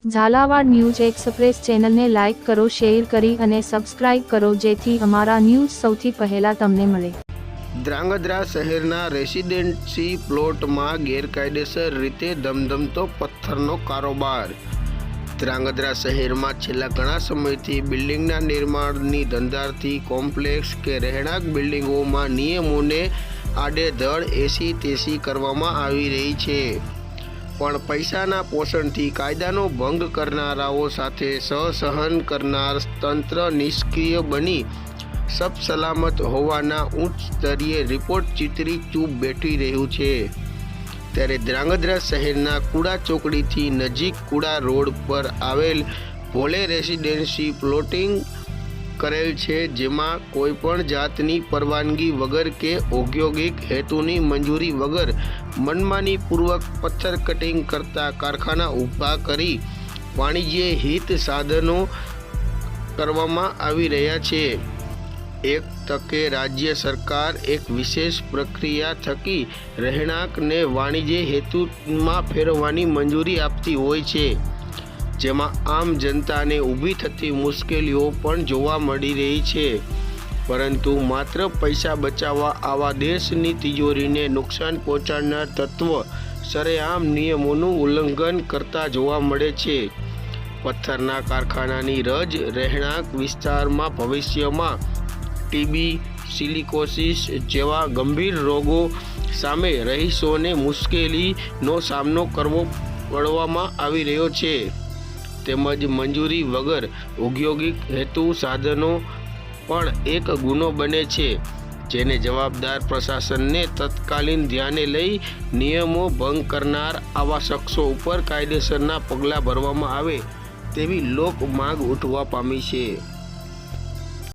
Jhalawad news express ચેનલને like કરો, share કરી અને સબસ્ક્રાઇબ કરો જેથી અમારા ન્યૂઝ સૌથી પહેલા તમને મળે। ધ્રાંગધ્રા શહેરના રેસિડેન્સી પ્લોટમાં ગેરકાયદેસર રીતે ધમધમતો પથ્થરનો કારોબાર। ધ્રાંગધ્રા શહેરમાં છેલ્લા ઘણા સમયથી બિલ્ડિંગના નિર્માણની ધંધારથી કોમ્પ્લેક્સ કે રહેણાંક બિલ્ડિંગોમાં નિયમોને આડેધડ એસી તેસી કરવામાં આવી રહી છે, પણ પૈસાના પોષણથી કાયદાનો ભંગ કરનારાઓ સાથે સહસહન કરનાર તંત્ર નિષ્ક્રિય બની સબસલામત હોવાના ઉચ્ચ સ્તરીય રિપોર્ટ ચિતરી ચૂપ બેઠી રહ્યું છે। ત્યારે ધ્રાંગધ્રા શહેરના કુડા ચોકડીથી નજીક કુડા રોડ પર આવેલ ભોલે રેસિડેન્સી પ્લોટિંગ કરેલ છે, જેમાં કોઈપણ જાતની પરવાનગી વગર કે ઔદ્યોગિક હેતુની મંજૂરી વગર મનમાનીપૂર્વક પથ્થર કટિંગ કરતા કારખાના ઊભા કરી વાણિજ્ય હિત સાધનો કરવામાં આવી રહ્યા છે। એક તકે રાજ્ય સરકાર એક વિશેષ પ્રક્રિયા થકી રહેણાંકને વાણિજ્ય હેતુમાં ફેરવવાની મંજૂરી આપતી હોય છે, જેમાં આમ જનતાને ઊભી થતી મુશ્કેલીઓ પણ જોવા મળી રહી છે, પરંતુ માત્ર પૈસા બચાવવા આવા દેશની તિજોરીને નુકસાન પહોંચાડનાર તત્વ સરેઆમ નિયમોનું ઉલ્લંઘન કરતા જોવા મળે છે। પથ્થરના કારખાનાની રજ રહેણાંક વિસ્તારમાં ભવિષ્યમાં ટીબી, સિલિકોસિસ જેવા ગંભીર રોગો સામે રહીશોને મુશ્કેલીનો સામનો કરવો પડવામાં આવી રહ્યો છે, તેમજ મંજૂરી વગર ઔદ્યોગિક હેતુ સાધનો પણ એક ગુનો બને છે, જેને જવાબદાર પ્રશાસનને તત્કાલીન ધ્યાને લઈ નિયમો ભંગ કરનાર આવા શખ્સો ઉપર કાયદેસરના પગલાં ભરવામાં આવે તેવી લોક માંગ ઉઠવા પામી છે।